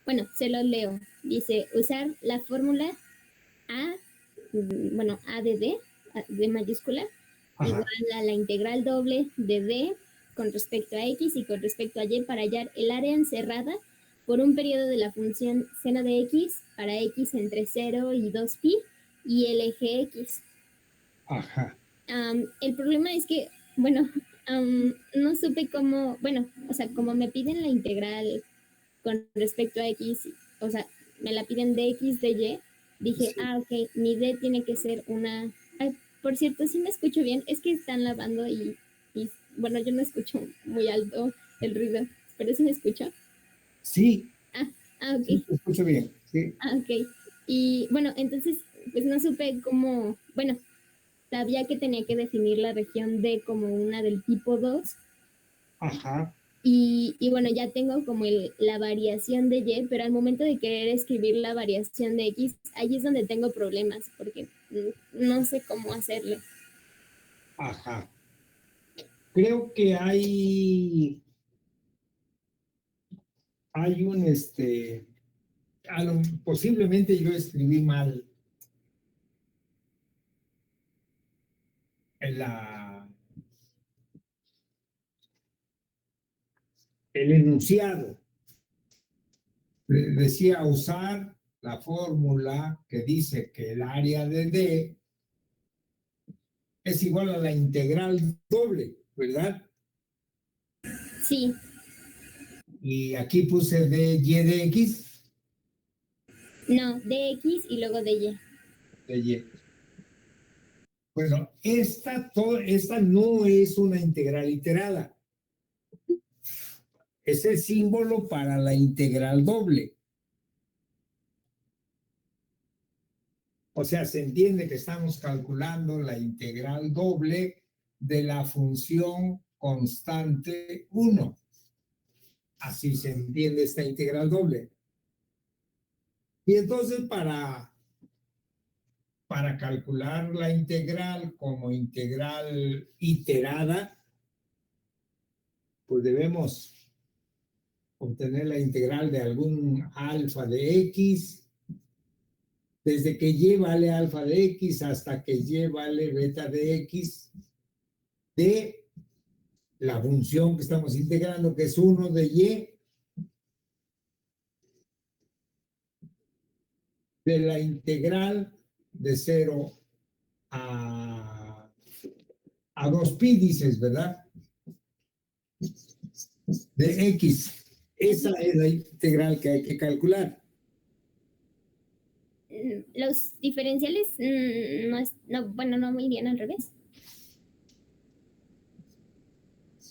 bueno, se los leo. Dice, usar la fórmula A, bueno, A de D, D mayúscula, Ajá. igual a la integral doble de D con respecto a X y con respecto a Y para hallar el área encerrada por un periodo de la función seno de X para X entre 0 y 2pi y el eje X. Ajá. El problema es que, bueno, no supe cómo, bueno, o sea, como me piden la integral con respecto a X, o sea, me la piden de X, de Y, dije, Sí. ok, mi D tiene que ser una... Ay, por cierto, sí me escucho bien, es que están lavando y bueno, yo no escucho muy alto el ruido, pero sí me escucho. Sí. Ok. Sí, te escucho bien. Sí. Ok. Y bueno, entonces, pues no supe cómo, bueno, sabía que tenía que definir la región D como una del tipo 2. Ajá. Y bueno, ya tengo como la variación de Y, pero al momento de querer escribir la variación de X, ahí es donde tengo problemas, porque no sé cómo hacerlo. Ajá. Creo que hay un, posiblemente yo escribí mal en el enunciado. Decía usar la fórmula que dice que el área de D es igual a la integral doble, ¿verdad? Sí. Y aquí puse dy de x. No, de X y luego de Y. De y. Bueno, esta no es una integral iterada. Es el símbolo para la integral doble. O sea, se entiende que estamos calculando la integral doble de la función constante 1. Así se entiende esta integral doble. Y entonces para calcular la integral como integral iterada, pues debemos obtener la integral de algún alfa de x, desde que y vale alfa de x hasta que y vale beta de x, de la función que estamos integrando, que es 1 de y, de la integral de 0 a 2pi, dices, ¿verdad? De x. Esa es la integral que hay que calcular. Los diferenciales bueno, no me irían al revés.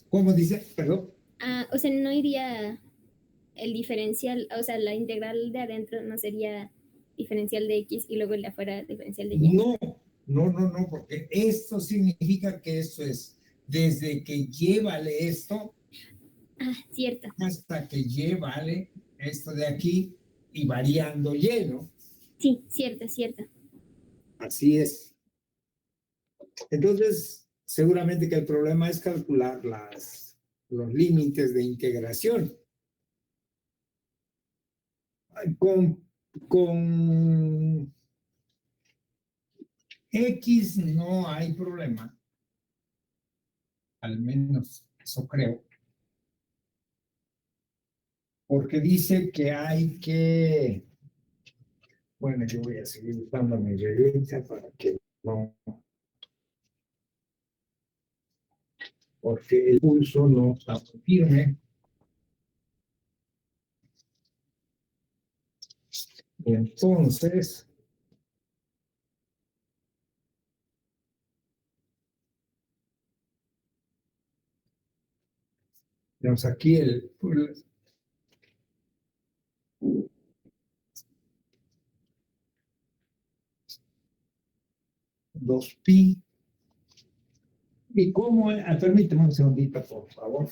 ¿Cómo dice? Perdón. O sea, no iría el diferencial, o sea, la integral de adentro no sería diferencial de X y luego el de afuera diferencial de Y. No, porque esto significa que esto es desde que y vale esto. Cierto. Hasta que y vale esto de aquí y variando y, ¿no? Sí, cierto. Así es. Entonces, seguramente que el problema es calcular los límites de integración. Con X no hay problema, al menos eso creo, porque dice que hay que, bueno, yo voy a seguir usando mi reglita para que no, porque el pulso no está muy firme. Entonces, tenemos aquí el 2pi. ¿Y cómo? Permíteme un segundito, por favor.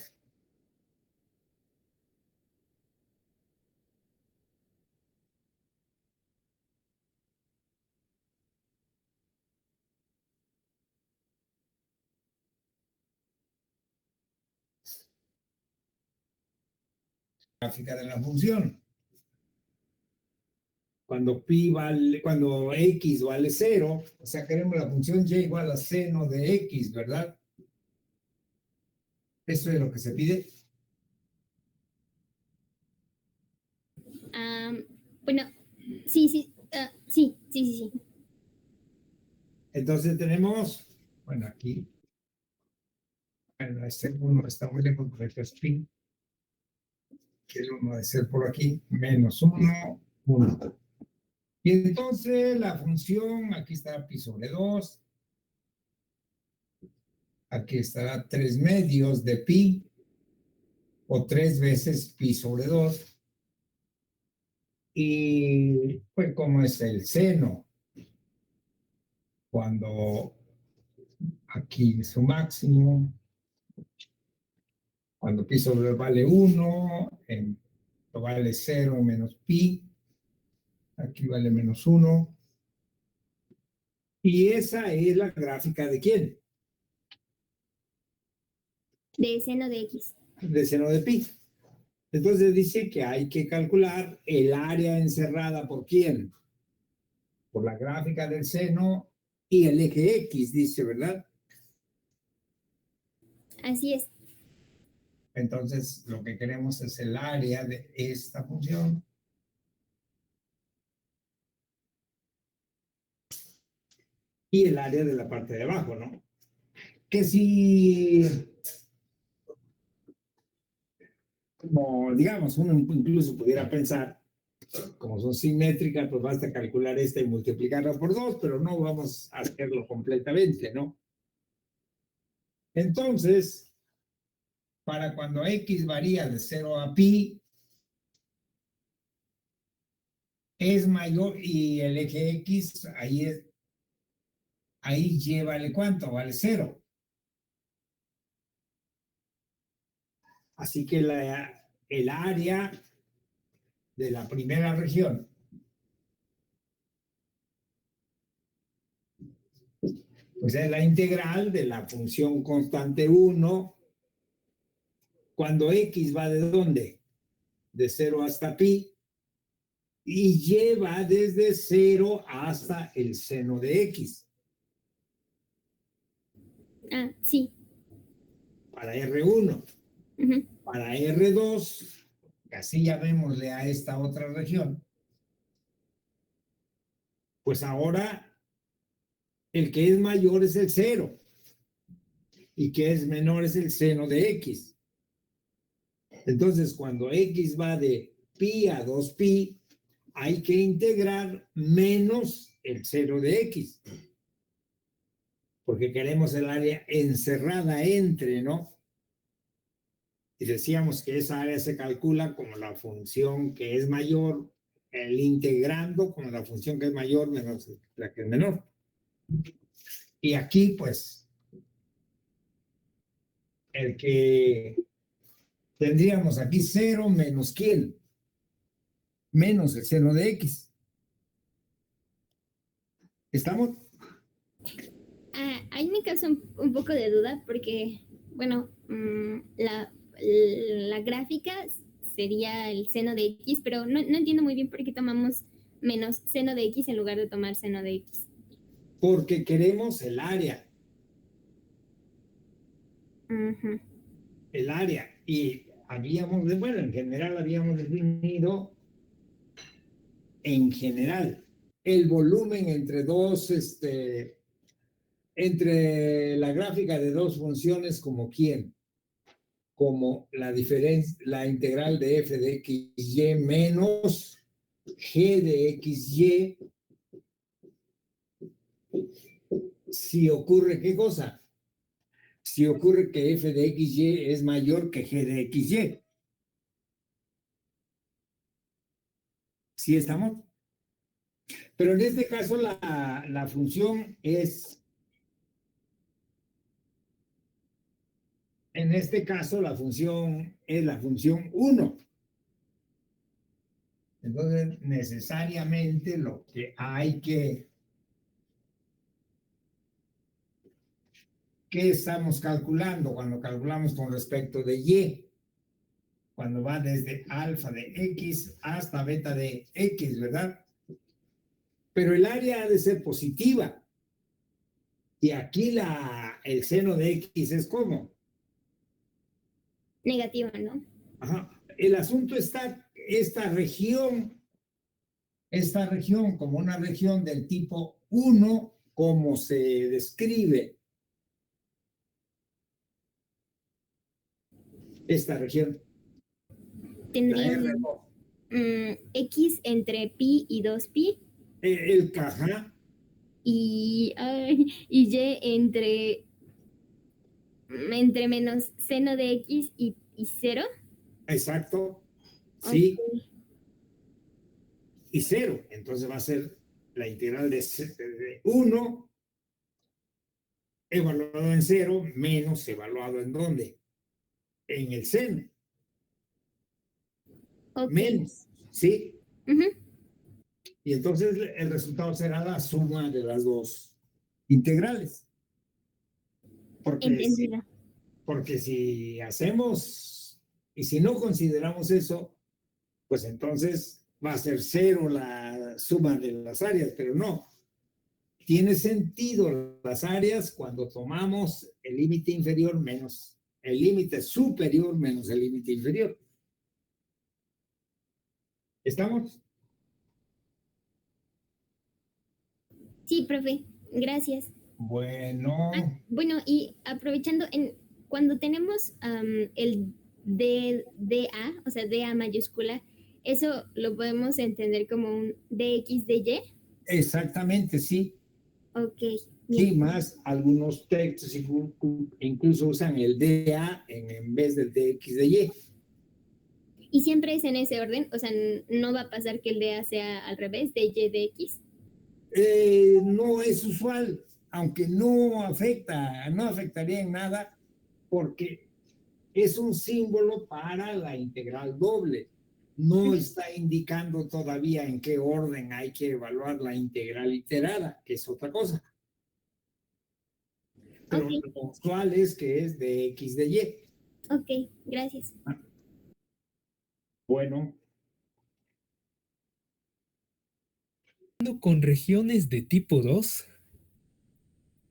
Gráfica de la función. cuando cuando x vale 0, o sea, queremos la función y igual a seno de x, ¿verdad? Eso es lo que se pide. Bueno, sí. Entonces tenemos, bueno, aquí, bueno, este 1 está muy lejos de este spin. Que el 1 debe ser por aquí, menos 1, 1. Y entonces la función, aquí está pi sobre 2. Aquí estará 3 medios de pi, o 3 veces pi sobre 2. Y pues como es el seno, cuando aquí es su máximo, cuando pi sobre vale 1, vale 0 menos pi, aquí vale menos 1. Y esa es la gráfica de ¿quién? De seno de x. De seno de pi. Entonces dice que hay que calcular el área encerrada por quién. Por la gráfica del seno y el eje X, dice, ¿verdad? Así es. Entonces lo que queremos es el área de esta función. Y el área de la parte de abajo, ¿no? Que si, como digamos, uno incluso pudiera pensar, como son simétricas, pues basta calcular esta y multiplicarla por 2, pero no vamos a hacerlo completamente, ¿no? Entonces, para cuando x varía de 0 a pi, es mayor y el eje x, ahí y vale ¿cuánto? Vale 0. Así que el área de la primera región, pues es la integral de la función constante 1, cuando x va de ¿dónde? De 0 hasta pi, y lleva desde 0 hasta el seno de x. Sí. Para R1. Para R2, así llamémosle a esta otra región, pues ahora el que es mayor es el 0 y que es menor es el seno de x. Entonces, cuando x va de pi a 2pi, hay que integrar menos el 0 de x, porque queremos el área encerrada entre, ¿no? Y decíamos que esa área se calcula como la función que es mayor, el integrando como la función que es mayor menos la que es menor. Y aquí, pues, el que tendríamos aquí 0 menos ¿quién? Menos el seno de x. ¿Estamos? Ahí me causa un poco de duda porque, bueno, la gráfica sería el seno de x, pero no entiendo muy bien por qué tomamos menos seno de x en lugar de tomar seno de x. Porque queremos el área. El área. Y bueno, en general habíamos definido, en general, el volumen entre la gráfica de dos funciones como quién, como la diferencia, la integral de f de xy menos g de xy, si ocurre qué cosa, si ocurre que f de xy es mayor que g de xy. ¿Sí estamos? Pero en este caso la función es, en este caso la función es la función 1. Entonces, necesariamente lo que hay ¿qué estamos calculando cuando calculamos con respecto de y? Cuando va desde alfa de x hasta beta de x, ¿verdad? pero el área ha de ser positiva. Y aquí el seno de X es como. Negativa, ¿no? Ajá. El asunto está, esta región como una región del tipo 1, como se describe esta región, la Tendrían R2. X entre pi y 2pi. El caja. Y Y entre menos seno de X y 0. Exacto. Sí. Ok. Y 0. Entonces va a ser la integral de 1 evaluado en 0 menos evaluado en dónde. En el seno. Ok. Menos. ¿Sí? Ujú. Y entonces el resultado será la suma de las dos integrales. Porque si, Entendida. porque si hacemos, y si no consideramos eso, pues entonces va a ser 0 la suma de las áreas, pero no. Tiene sentido las áreas cuando tomamos el límite inferior menos el límite superior menos el límite inferior. ¿Estamos? Sí, profe. Gracias. Bueno. Bueno, y aprovechando, cuando tenemos el DA, o sea, DA mayúscula, eso lo podemos entender como un DX de Y. Exactamente, sí. Ok, Sí, bien. más algunos textos incluso usan el DA en vez del DX de Y. Y siempre es en ese orden, o sea, no va a pasar que el DA sea al revés, de Y de X. No es usual, aunque no afectaría en nada, porque es un símbolo para la integral doble. No está indicando todavía en qué orden hay que evaluar la integral iterada, que es otra cosa. Pero Ok, lo usual es que es de X de Y. ok, gracias. Bueno. Con regiones de tipo 2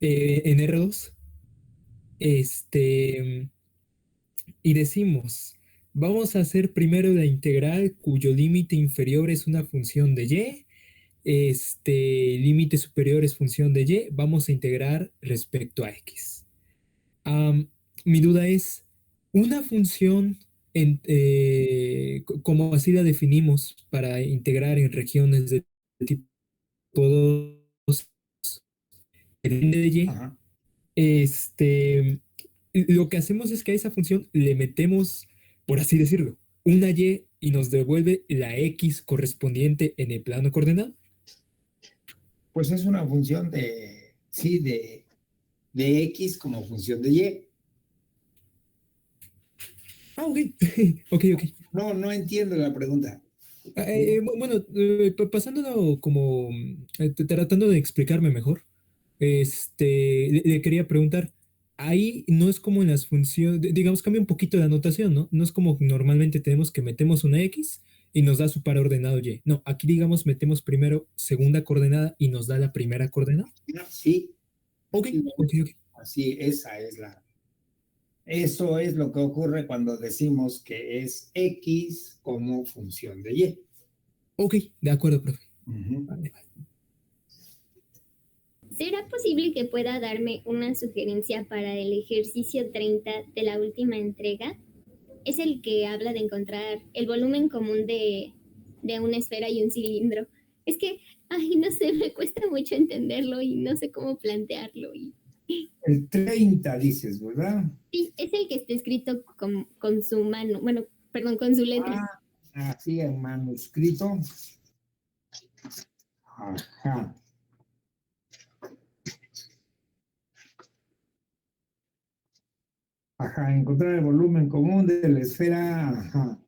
en R2, y decimos, vamos a hacer primero la integral cuyo límite inferior es una función de Y, límite superior es función de Y, vamos a integrar respecto a X. Mi duda es, una función, como así la definimos para integrar en regiones de tipo 2, depende de Y, Ajá. lo que hacemos es que a esa función le metemos, por así decirlo, una y nos devuelve la x correspondiente en el plano coordenado. Pues es una función sí, de X como función de Y. Ah, ok, ok, ok. No entiendo la pregunta. Bueno, pasándolo como, tratando de explicarme mejor, le quería preguntar, ahí no es como en las funciones, digamos, cambia un poquito la notación, ¿no? No es como normalmente tenemos que metemos una X y nos da su par ordenado Y. No, aquí digamos metemos primero segunda coordenada y nos da la primera coordenada. Sí, Ok, ok, ok. así, eso es lo que ocurre cuando decimos que es X como función de Y. Ok, de acuerdo, profe. Vale. ¿Será posible que pueda darme una sugerencia para el ejercicio 30 de la última entrega? Es el que habla de encontrar el volumen común de una esfera y un cilindro. Es que, ay, no sé, me cuesta mucho entenderlo y no sé cómo plantearlo. El 30 dices, ¿verdad? Sí, es el que está escrito con su mano, bueno, perdón, con su letra. Así en manuscrito. Ajá. Ajá, encontrar el volumen común de la esfera, ajá,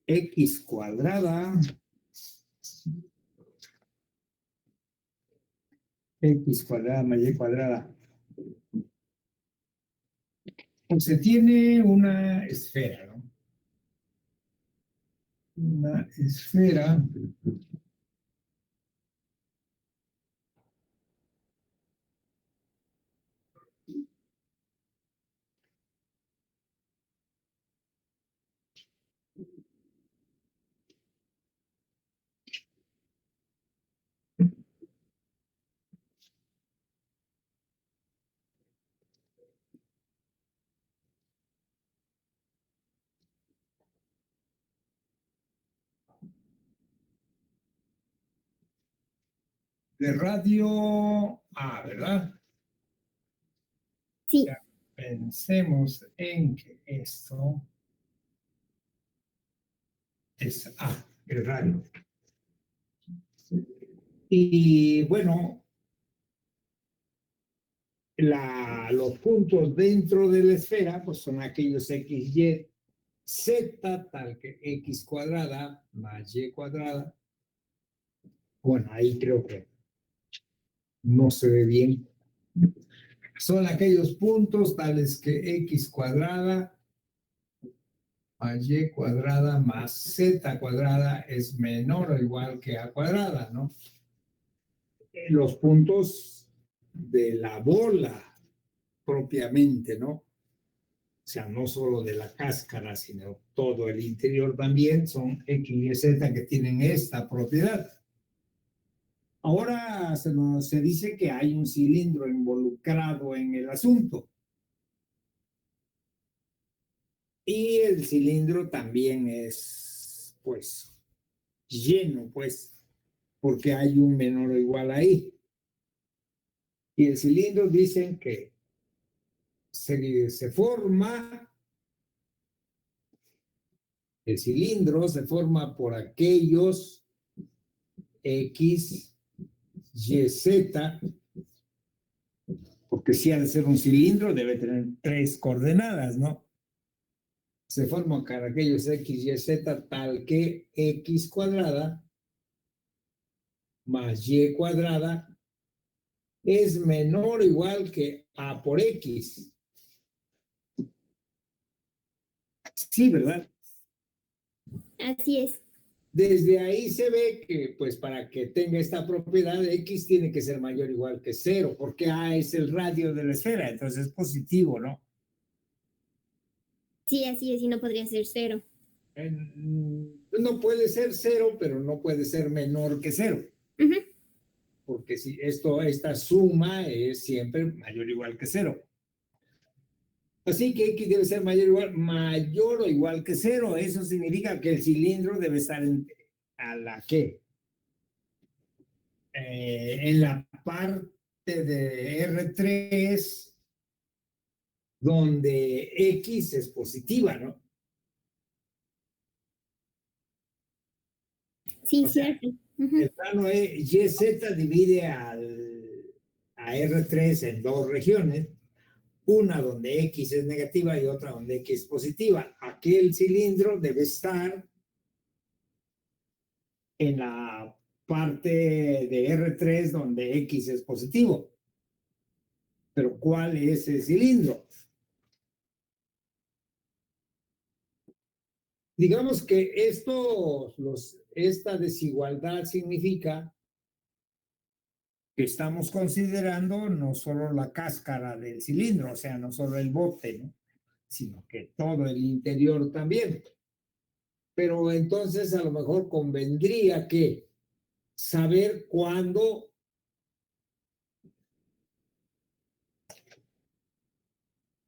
X cuadrada, X cuadrada más Y cuadrada. Pues se tiene una esfera, ¿no? Una esfera de radio A, ¿verdad? Sí. Ya, pensemos en que esto es A, el radio. Y bueno, los puntos dentro de la esfera pues son aquellos x, y, z, tal que x cuadrada más y cuadrada. Bueno, ahí creo que no se ve bien. Son aquellos puntos tales que x cuadrada más y cuadrada más z cuadrada es menor o igual que a cuadrada, ¿no? Los puntos de la bola propiamente, ¿no? O sea, no solo de la cáscara, sino todo el interior también son x y z que tienen esta propiedad. Ahora se dice que hay un cilindro involucrado en el asunto. Y el cilindro también es, pues, lleno, pues, porque hay un menor o igual ahí. Y el cilindro dicen que se forma, el cilindro se forma por aquellos X, Y, Z, porque si ha de ser un cilindro debe tener 3 coordenadas, ¿no? Se forma con aquellos X, Y, Z tal que X cuadrada más Y cuadrada es menor o igual que A por X. Sí, ¿verdad? Así es. Desde ahí se ve que, pues, para que tenga esta propiedad, X tiene que ser mayor o igual que 0, porque A es el radio de la esfera, entonces es positivo, ¿no? Sí, así es, y no podría ser 0. No puede ser 0, pero no puede ser menor que 0. Uh-huh. Porque si esta suma es siempre mayor o igual que 0. Así que X debe ser mayor o igual que 0. Eso significa que el cilindro debe estar a la que en la parte de R3 donde X es positiva, ¿no? Sí, O sea, cierto. Uh-huh. el plano YZ divide a R3 en dos regiones, una donde X es negativa y otra donde X es positiva. Aquel cilindro debe estar en la parte de R3 donde X es positivo. Pero ¿cuál es el cilindro? Digamos que esta desigualdad significa que estamos considerando no solo la cáscara del cilindro, o sea, no solo el bote, ¿no? Sino que todo el interior también. Pero entonces a lo mejor convendría que saber cuándo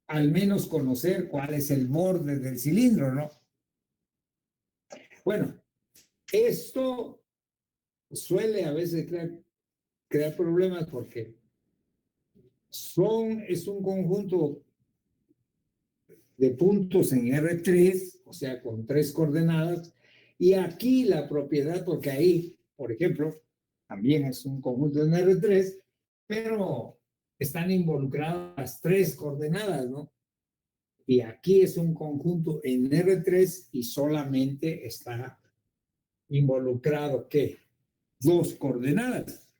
al menos conocer cuál es el borde del cilindro, ¿no? Bueno, esto suele a veces crear problemas porque es un conjunto de puntos en R3, o sea, con 3 coordenadas, y aquí la propiedad, porque ahí, por ejemplo, también es un conjunto en R3, pero están involucradas las 3 coordenadas, ¿no? Y aquí es un conjunto en R3 y solamente está involucrado, ¿qué? 2 coordenadas.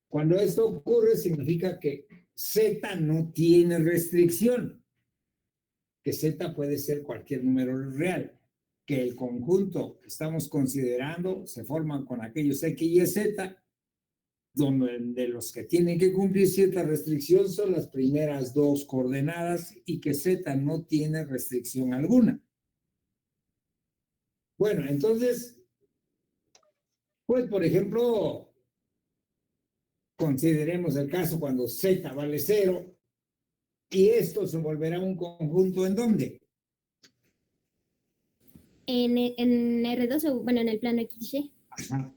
Cuando esto ocurre, significa que Z no tiene restricción, que Z puede ser cualquier número real, que el conjunto que estamos considerando se forman con aquellos X y Z, donde de los que tienen que cumplir cierta restricción son las primeras 2 coordenadas y que Z no tiene restricción alguna. Bueno, entonces, pues por ejemplo, consideremos el caso cuando Z vale 0 y esto se volverá un conjunto ¿en dónde? En R2 o, bueno, en el plano XY. Ajá.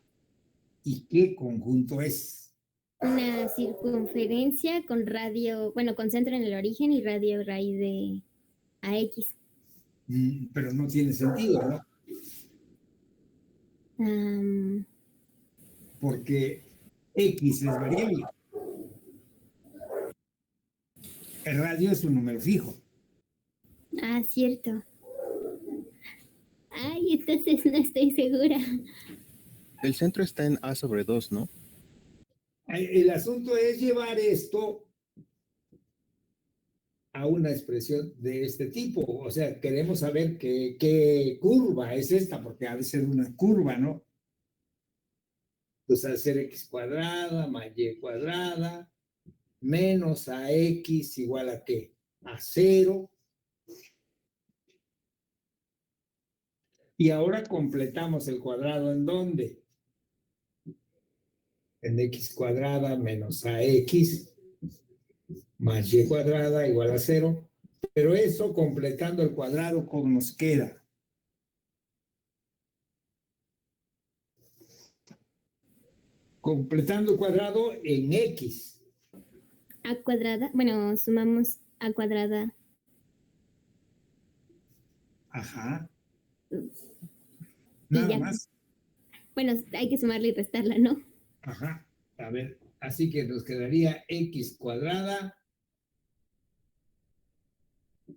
¿Y qué conjunto es? Una circunferencia con radio, bueno, con centro en el origen y radio raíz de AX. Pero no tiene sentido, ¿no? Porque X es variable. El radio es un número fijo. Cierto. Ay, entonces no estoy segura. El centro está en A sobre 2, ¿no? El asunto es llevar esto a una expresión de este tipo. O sea, queremos saber qué curva es esta, porque ha de ser una curva, ¿no? Entonces, hacer x cuadrada más y cuadrada menos ax igual a ¿qué? A 0. Y ahora completamos el cuadrado, ¿en dónde? En x cuadrada menos ax más y cuadrada igual a 0. Pero eso completando el cuadrado, ¿cómo nos queda? Completando el cuadrado en x. A cuadrada, bueno, sumamos a cuadrada. Ajá. Y Nada ya. más. Bueno, hay que sumarla y restarla, ¿no? Ajá. A ver, así que nos quedaría x cuadrada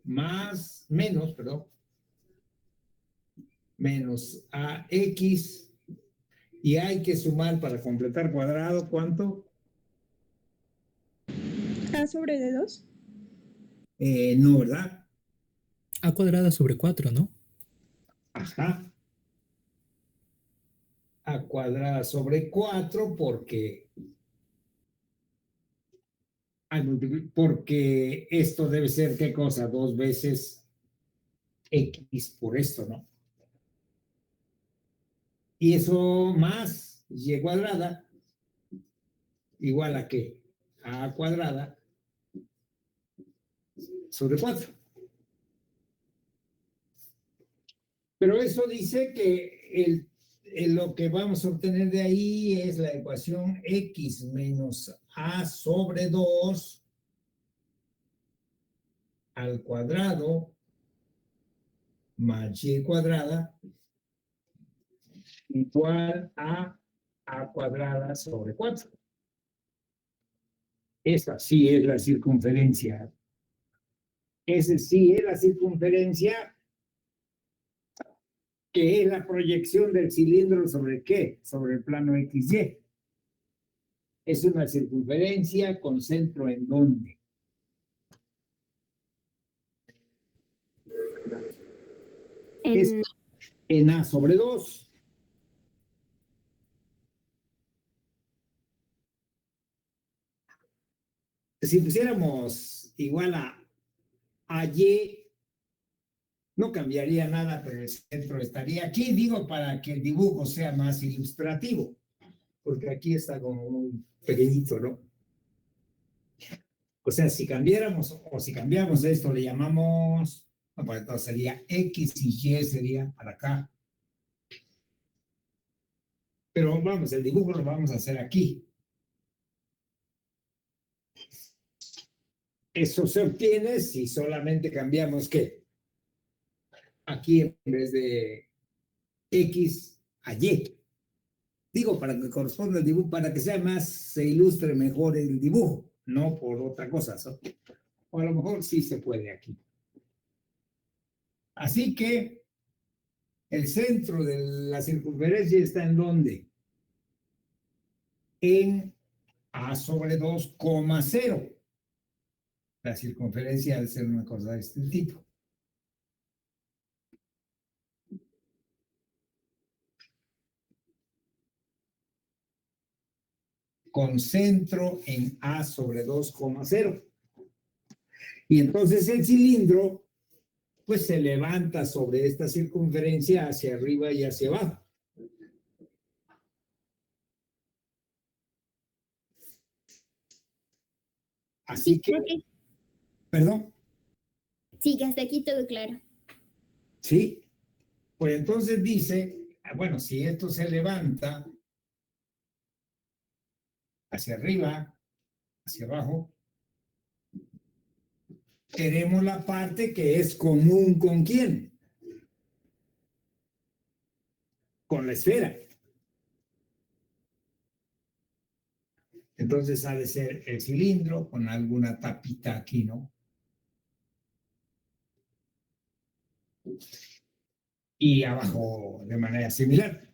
más, menos, perdón, menos ax, y hay que sumar para completar cuadrado, ¿cuánto? A sobre de 2. No, ¿verdad? A cuadrada sobre 4, ¿no? Ajá. A cuadrada sobre 4 porque esto debe ser, ¿qué cosa? 2 veces x por esto, ¿no? Y eso más y cuadrada igual a ¿qué? A cuadrada sobre 4. Pero eso dice que lo que vamos a obtener de ahí es la ecuación x menos a sobre 2 al cuadrado más y cuadrada igual a cuadrada sobre 4. Esa sí es la circunferencia. Esa sí es la circunferencia, que es la proyección del cilindro sobre ¿qué? Sobre el plano XY. Es una circunferencia con centro ¿en dónde? Es en A sobre 2. Si pusiéramos igual a Y, no cambiaría nada, pero el centro estaría aquí, digo, para que el dibujo sea más ilustrativo, porque aquí está como muy pequeñito, ¿no? O sea, si cambiáramos o si cambiamos esto, le llamamos, no, pues entonces sería X y Y sería para acá. Pero vamos, el dibujo lo vamos a hacer aquí. Eso se obtiene si solamente cambiamos ¿qué? Aquí en vez de X a Y. Digo, para que corresponda el dibujo, para que sea más, se ilustre mejor el dibujo, no por otra cosa. ¿No? O a lo mejor sí se puede aquí. Así que el centro de la circunferencia está ¿en dónde? En A sobre 2,0. La circunferencia debe ser una cosa de este tipo. Con centro en A sobre 2,0. Y entonces el cilindro pues se levanta sobre esta circunferencia hacia arriba y hacia abajo. Así Sí, que, okay. perdón, Sí, hasta aquí todo claro. sí, pues entonces dice, bueno, si esto se levanta, hacia arriba, hacia abajo. Queremos la parte que es común ¿con quién? Con la esfera. Entonces ha de ser el cilindro con alguna tapita aquí, ¿no? Y abajo de manera similar.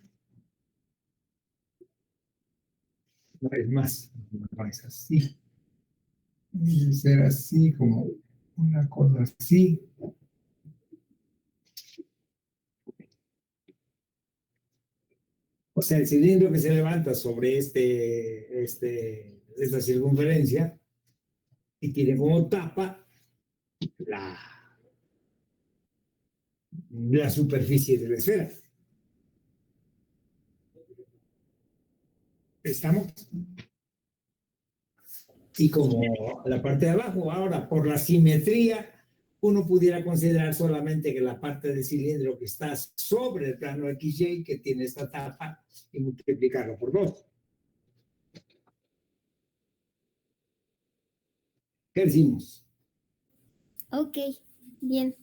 No es más, no es así. Debe ser así, como una cosa así. O sea, el cilindro que se levanta sobre esta circunferencia y tiene como tapa la superficie de la esfera. ¿Estamos? Y como la parte de abajo, ahora por la simetría, uno pudiera considerar solamente que la parte del cilindro que está sobre el plano XY, que tiene esta tapa, y multiplicarlo por 2. ¿Qué decimos? Ok, bien.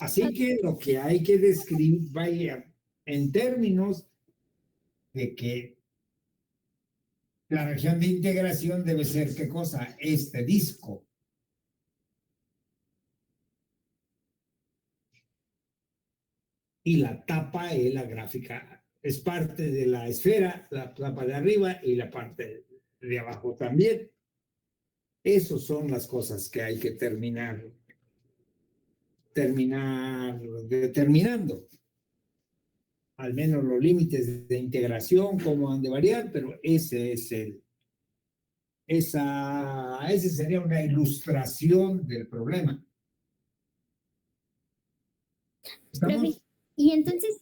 Así que lo que hay que describir, vaya, en términos de que la región de integración debe ser, ¿qué cosa? Este disco. Y la tapa es la gráfica, es parte de la esfera, la tapa de arriba y la parte de abajo también. Esas son las cosas que hay que terminar determinando. Al menos los límites de integración, cómo han de variar, pero ese sería una ilustración del problema. ¿Estamos? Y entonces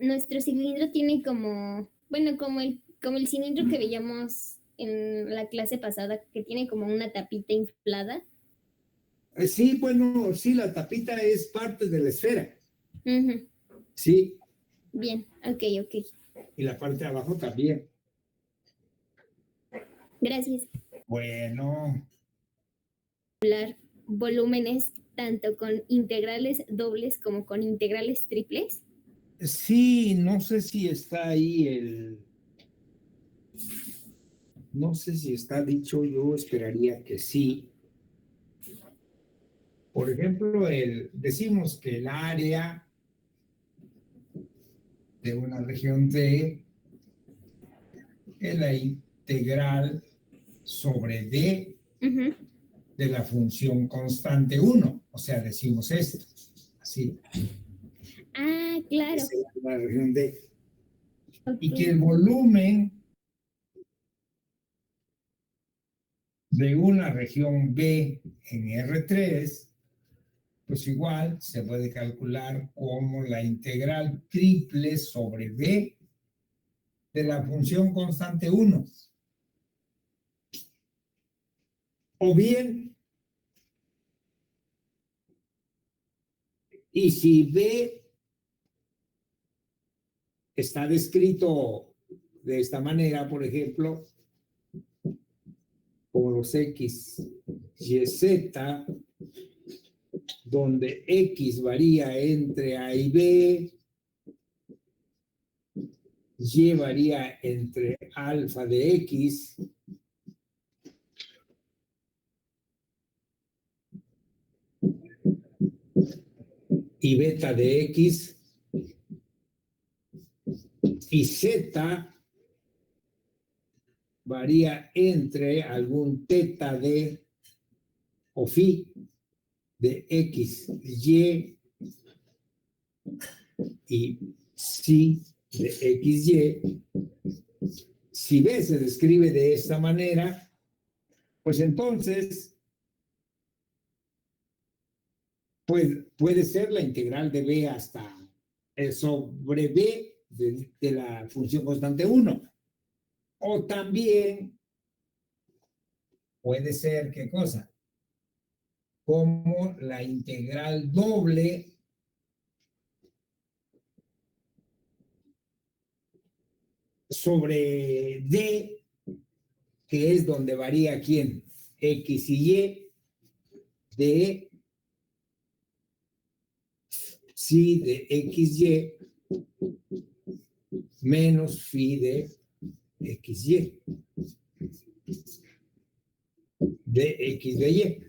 nuestro cilindro tiene como, bueno, como el cilindro que veíamos en la clase pasada, que tiene como una tapita inflada. Sí, bueno, sí, la tapita es parte de la esfera. Uh-huh. Sí. Bien, ok. Y la parte de abajo también. Gracias. Bueno. Volúmenes tanto con integrales dobles como con integrales triples. Sí, no sé si está ahí no sé si está dicho, yo esperaría que sí. Por ejemplo, decimos que el área de una región D es la integral sobre D de la función constante 1. O sea, decimos esto, así. Ah, claro. Esa es la región D. Okay. Y que el volumen de una región B en R3, pues igual se puede calcular como la integral triple sobre B de la función constante 1. O bien, y si B está descrito de esta manera, por ejemplo, como los X, Y, Z, donde X varía entre A y B, Y varía entre alfa de X y beta de X, y Z varía entre algún teta de o phi de X, Y y psi de XY. Si B se describe de esta manera, pues entonces puede ser la integral de B hasta sobre B de la función constante 1. O también puede ser, ¿qué cosa? Como la integral doble sobre D que es donde varía quién, X y de psi de XY menos phi de XY de X de Y.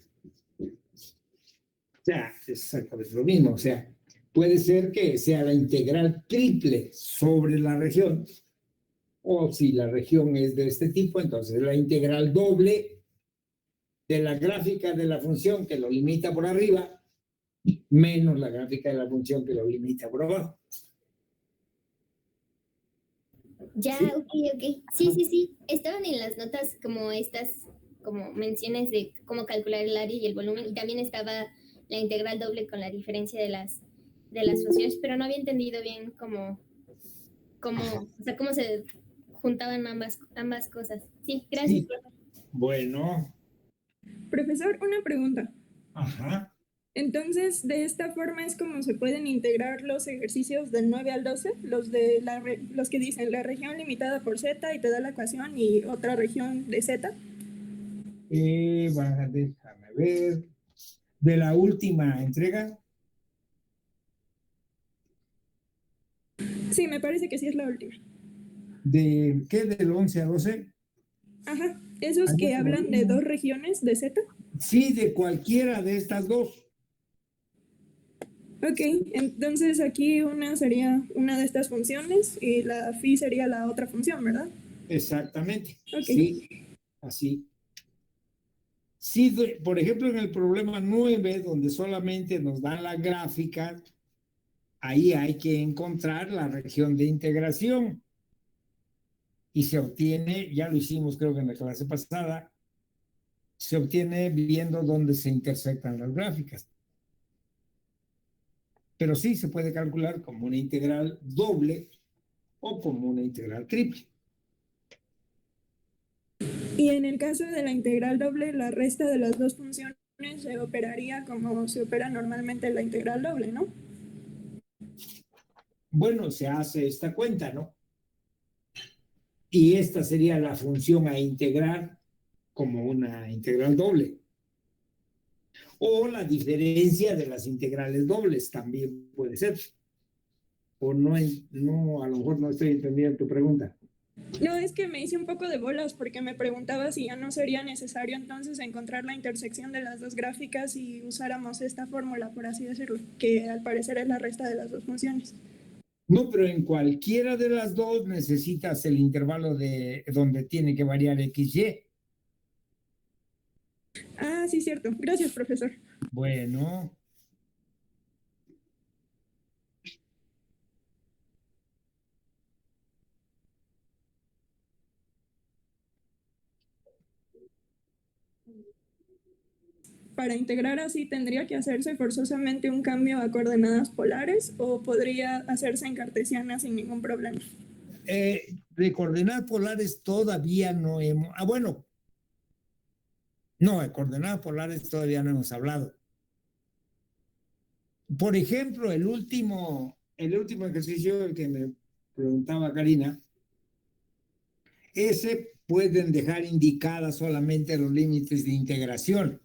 O sea, es exactamente lo mismo. O sea, puede ser que sea la integral triple sobre la región, o si la región es de este tipo, entonces la integral doble de la gráfica de la función que lo limita por arriba, menos la gráfica de la función que lo limita por abajo. Ya, ¿Sí? ok. Sí. Estaban en las notas como estas, como menciones de cómo calcular el área y el volumen, y también estaba la integral doble con la diferencia de las funciones, pero no había entendido bien cómo se juntaban ambas cosas. Sí, gracias, Sí. profe. Bueno, Profesor, una pregunta. ajá. Entonces, de esta forma es como se pueden integrar los ejercicios del 9 al 12, los que dicen la región limitada por Z y te da la ecuación y otra región de Z. Déjame ver. De la última entrega. Sí, me parece que sí es la última. ¿De qué? ¿Del 11 a 12? Ajá, esos que hablan de dos regiones de Z. Sí, de cualquiera de estas dos. Ok, entonces aquí una sería una de estas funciones y la phi sería la otra función, ¿verdad? Exactamente. Ok. Sí, así. Sí, por ejemplo, en el problema 9, donde solamente nos dan la gráfica, ahí hay que encontrar la región de integración. Y se obtiene, ya lo hicimos creo que en la clase pasada, se obtiene viendo dónde se intersectan las gráficas. Pero sí se puede calcular como una integral doble o como una integral triple. Y en el caso de la integral doble, la resta de las dos funciones se operaría como se opera normalmente la integral doble, ¿no? Bueno, se hace esta cuenta, ¿no? Y esta sería la función a integrar como una integral doble. O la diferencia de las integrales dobles también puede ser. O no, no, a lo mejor no estoy entendiendo tu pregunta. No, es que me hice un poco de bolas porque me preguntaba si ya no sería necesario entonces encontrar la intersección de las dos gráficas y usáramos esta fórmula, por así decirlo, que al parecer es la resta de las dos funciones. No, pero en cualquiera de las dos necesitas el intervalo de donde tiene que variar XY. Ah, sí, cierto. Gracias, profesor. Bueno. Para integrar así, ¿tendría que hacerse forzosamente un cambio a coordenadas polares o podría hacerse en cartesiana sin ningún problema? De coordenadas polares todavía no hemos... bueno. No, de coordenadas polares todavía no hemos hablado. Por ejemplo, el último ejercicio el que me preguntaba Karina, ese pueden dejar indicadas solamente los límites de integración.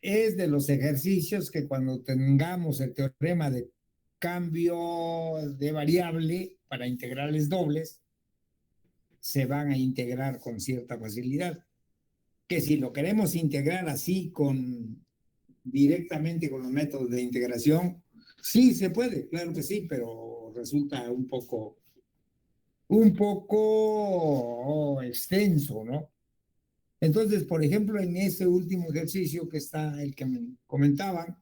Es de los ejercicios que cuando tengamos el teorema de cambio de variable para integrales dobles, se van a integrar con cierta facilidad. Que si lo queremos integrar así directamente con los métodos de integración, sí se puede, claro que sí, pero resulta un poco extenso, ¿no? Entonces, por ejemplo, en ese último ejercicio que está el que me comentaban,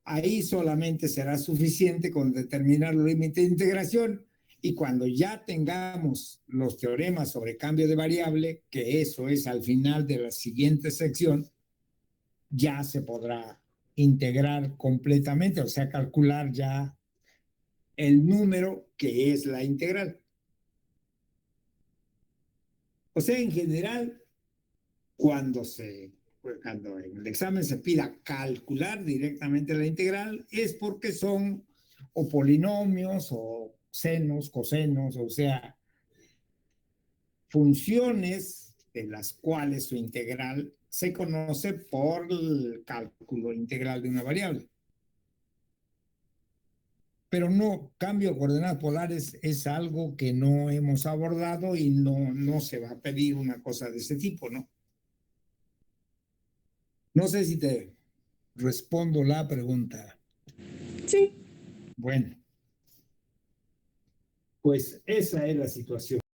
ahí solamente será suficiente con determinar los límites de integración y cuando ya tengamos los teoremas sobre cambio de variable, que eso es al final de la siguiente sección, ya se podrá integrar completamente, o sea, calcular ya el número que es la integral. O sea, en general, cuando en el examen se pida calcular directamente la integral, es porque son o polinomios o senos, cosenos, o sea, funciones de las cuales su integral se conoce por el cálculo integral de una variable. Pero no, cambio de coordenadas polares es algo que no hemos abordado y no se va a pedir una cosa de ese tipo, ¿no? No sé si te respondo la pregunta. Sí. Bueno, pues esa es la situación.